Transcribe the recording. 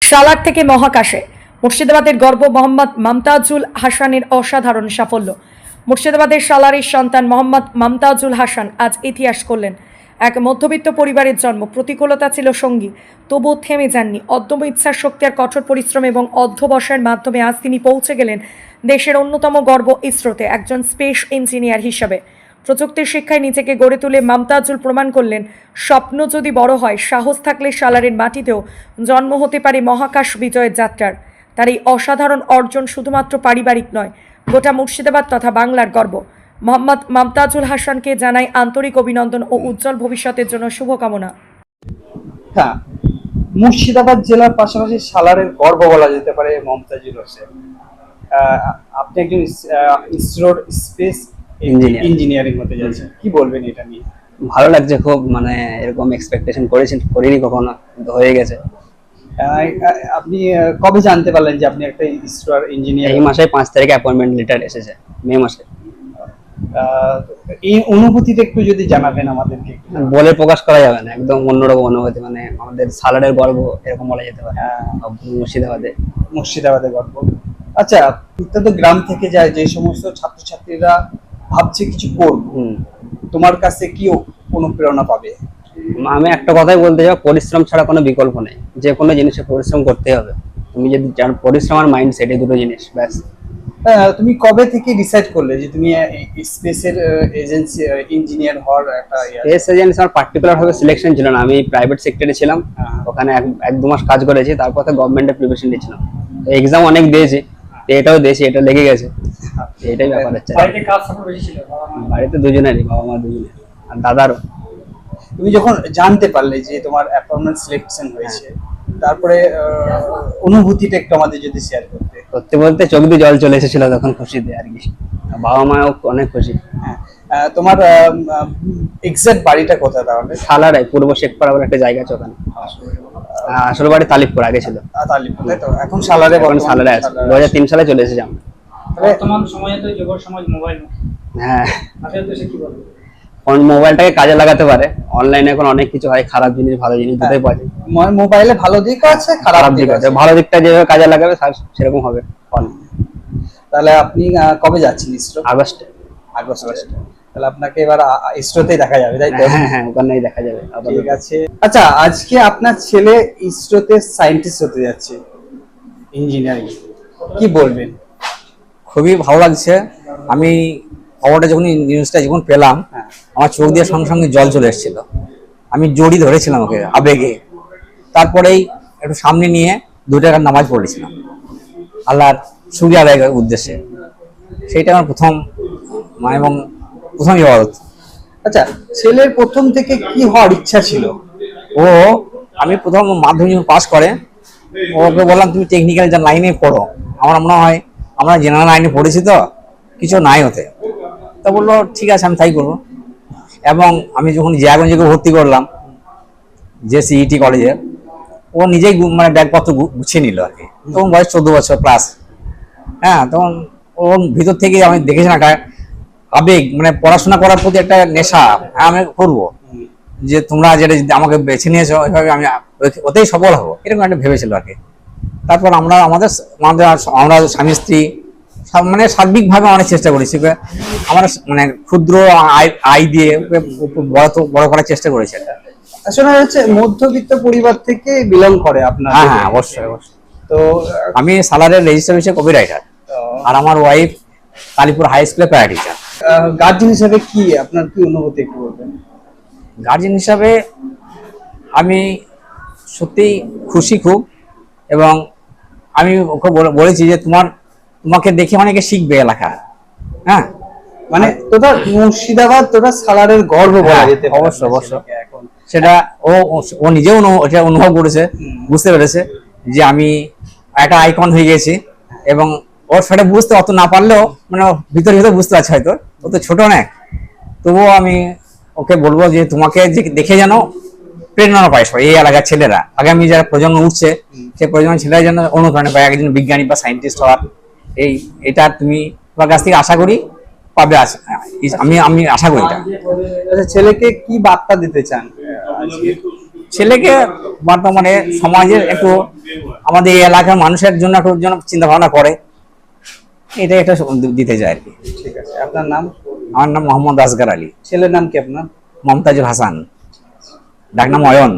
সালার থেকে মহাকাশে মুর্শিদাবাদের গর্ব মোহাম্মদ মমতাজুল হাসানের অসাধারণ সাফল্য। মুর্শিদাবাদের সালারের সন্তান মোহাম্মদ মমতাজুল হাসান আজ ইতিহাস করলেন। এক মধ্যবিত্ত পরিবারের জন্ম, প্রতিকূলতা ছিল সঙ্গী, তবুও থেমে যাননি। অদম্য ইচ্ছার শক্তি আর কঠোর পরিশ্রম এবং অধ্যবসায়ের মাধ্যমে আজ তিনি পৌঁছে গেলেন দেশের অন্যতম গর্ব ইসরোতে একজন স্পেস ইঞ্জিনিয়ার হিসাবে। প্রযুক্তির শিক্ষায় নিজেকে গড়ে তুলে মমতাজুল প্রমাণ করলেন, স্বপ্ন যদি বড় হয়, সাহস থাকলে সালারের মাটিতেও জন্ম হতে পারে মহাকাশ বিজয়ের যাত্রার। তার এই অসাধারণ অর্জন শুধুমাত্র পারিবারিক নয়, গোটা মুর্শিদাবাদ তথা বাংলার গর্ব। মোহাম্মদ মমতাজুল হাসানকে জানাই আন্তরিক অভিনন্দন ও উজ্জ্বল ভবিষ্যতের জন্য শুভকামনা। হ্যাঁ, মুর্শিদাবাদ জেলার পাশাপাশি সালারের গর্ব বলা যেতে পারে মমতাজুল হোসেন। আপনি একজন ইসরোর স্পেস ইঞ্জিনিয়ারিং হতে যাচ্ছেন, কি বলবেন এটা নিয়ে? ভালো লাগছে খুব, মানে এরকম এক্সপেকটেশন করিনি কখনো, কিন্তু হয়ে গেছে। আপনি কবে জানতে পারলেন যে আপনি একটা ইসরোর ইঞ্জিনিয়ার? এই মাসে 5 তারিখে অ্যাপয়েন্টমেন্ট লেটার এসেছে, মে মাসে। এই অনুভূতিটা একটু যদি জানাবেন আমাদেরকে। বলে প্রকাশ করা যাবে না, একদম অন্যরকম অনুভূতি, মানে আমাদের সালারের গর্ব এরকম বলা যেতে পারে। মুর্শিদাবাদের গর্ব। আচ্ছা, এটা তো গ্রাম থেকে যায়, যে সমস্ত ছাত্রছাত্রীরা ভাবছে কিছু করবো, তোমার কাছে কি অনুপ্রেরণা পাবে? আমি একটা কথাই বলতে চাই, পরিশ্রম ছাড়া কোনো বিকল্প নেই। যে কোনো জিনিসে পরিশ্রম করতে হবে। তুমি যদি পরিশ্রম আর মাইন্ড সেট, এই দুটো জিনিস ব্যাস। তুমি কবে থেকে ডিসাইড করলে যে তুমি স্পেসের এজেন্সি ইঞ্জিনিয়ার হওয়ার একটা? স্পেস এজেন্সি আমার পার্টিকুলার ভাবে সিলেকশন ছিল না, আমি প্রাইভেট সেক্টরে ছিলাম, ওখানে 1-2 মাস কাজ করেছি, তারপর তো গভর্নমেন্টের প্রিপারেশন নিয়েছিলাম। এক্সাম অনেক দিয়েছি, এটাও দিয়েছি, এটা লেগে গেছে, এটাই ব্যাপার হচ্ছে। বাড়িতে দুজনেরই, বাবা মা দুজনের, আর দাদারও। তুমি যখন জানতে পারলে যে তোমার অ্যাপয়েন্টমেন্ট সিলেকশন হয়েছে, তারপরে অনুভূতিটা একটু আমাদের যদি শেয়ার করতে। সত্যি বলতে চোখ দিয়ে জল চলে এসেছিল তখন, খুশিতে আর কি। বাবা মাও অনেক খুশি। তোমার এক্সাক্ট বাড়িটা কোথায় তাহলে? সালারে, পূর্ব শেখপাড়া বলে একটা জায়গা আছে ওখানে। আসল বাড়ি তালিবপুর আগে ছিল। তালিবপুর, তাই তো? এখন সালারে, সালারে আছে। 2003 সালে চলে এসেছি আমরা। বর্তমান সময়ে তো যুব সমাজ মোবাইল। হ্যাঁ, তাদের তো সে কি বলবো, মোবাইলটাকে কাজে লাগাতে পারে। অনলাইনে এখন অনেক কিছু হয়, খারাপ জিনিস ভালো জিনিস দুটোই পাওয়া যায়। মোবাইলে ভালো দিক আছে, খারাপ দিক আছে। ভালো দিকটা যেভাবে কাজে লাগাবে সেরকম হবে। তাহলে আপনি কবে যাচ্ছেন ইসরো? আগস্টে। তাহলে আপনাকে এবার ইসরোতেই দেখা যাবে, তাই তো? হ্যাঁ, ওখানেই দেখা যাবে। ঠিক আছে। আচ্ছা, আজকে আপনার ছেলে ইসরোতে সায়েন্টিস্ট হতে যাচ্ছে, ইঞ্জিনিয়ারিং, কি বলবেন? খুবই ভালো লাগছে। আমি খবরটা যখন, নিউজটা যখন পেলাম, আমার চোখ দিয়ে সঙ্গে সঙ্গে জল চলে এসেছিল। আমি জড়ি ধরেছিলাম ওকে আবেগে। তারপরেই একটু সামনে নিয়ে 2 টাকার নামাজ পড়েছিলাম আল্লাহর শুকরিয়া আদায়ের উদ্দেশ্যে। সেইটা আমার প্রথম এবং প্রথম ইবাদত। আচ্ছা, ছেলের প্রথম থেকে কি হওয়ার ইচ্ছা ছিল? আমি প্রথম মাধ্যমিক যখন পাস করে, ওকে বললাম তুমি টেকনিক্যাল যা লাইনে পড়ো, আমার মনে হয় আমরা জেনারেল লাইনে পড়েছি তো কিছু নাই হতে। তা বললো ঠিক আছে, আমি তাই করবো। এবং আমি যখন জিয়াগঞ্জকে ভর্তি করলাম, যে সিইটি কলেজে, ও নিজেই মানে ব্যাগপত্র গুছিয়ে নিল আর কি। তখন বয়স 14 বছর প্লাস। হ্যাঁ, তখন ওর ভিতর থেকে আমি দেখেছি না আবেগ, মানে পড়াশোনা করার প্রতি একটা নেশা, আমি করবো, যে তোমরা যেটা আমাকে বেছে নিয়েছো ওইভাবে আমি ওতেই সফল হবো, এরকম একটা ভেবেছিল আর কি। তারপর আমরা স্বামী স্ত্রী মানে সার্বিকভাবে অনেক চেষ্টা করেছি। আমরা মানে ক্ষুদ্র আয় দিয়ে বড় করার চেষ্টা করেছি। আসলে হচ্ছে মধ্যবিত্ত পরিবার থেকে বিলং করে আপনার? হ্যাঁ, অবশ্যই। তো আমি সালারের রেজিস্টার হিসেবে কপিরাইটার, আর আমার ওয়াইফ কালীপুর হাই স্কুলে প্যারা টিচার। গার্জিয়ান হিসেবে কি আপনার কি অনুভূতি একটু বলবেন? গার্জিয়ান হিসাবে আমি সত্যি খুশি খুব, এবং আমি ওকে বলেছি যে তোমাকে দেখে অনেকে শিখবে এলাকা। হ্যাঁ, মানে তোটা মুর্শিদাবাদ, তোটা সালারের গর্ব বলা যেতে পারে। অবশ্যই। এখন সেটা ও নিজেও এটা অনুভব করেছে, বুঝতে পেরেছে যে আমি একটা আইকন হয়ে গেছি। এবং ওর সেটা বুঝতে অত না পারলেও, মানে ভিতরে বুঝতে পারছে, হয়তো ও তো ছোট অনেক, তবুও আমি ওকে বলবো যে তোমাকে দেখে যেন প্রেরণা পায় এই এলাকার ছেলেরা, আগামী যারা প্রজন্ম উঠছে সেই প্রজন্মের ছেলেরা যেন অনুপ্রেরণা পায় একজন বিজ্ঞানী বা সায়েন্টিস্ট হওয়ার। এটা তুমি তোমার কাছ থেকে আশা করি পাবে, আমি আশা করি এটা। ছেলেকে কি বার্তা দিতে চান? ছেলেকে বর্তমানে সমাজের একটু আমাদের এই এলাকার মানুষের জন্য একটু যেন চিন্তা ভাবনা করে, এটা একটা দিতে যায় আর কি। ঠিক আছে, আপনার নাম? আমার নাম মোহাম্মদ আসগার আলী। ছেলের নাম কি আপনার? মমতাজুল হাসান, ডাক নাম অয়ন।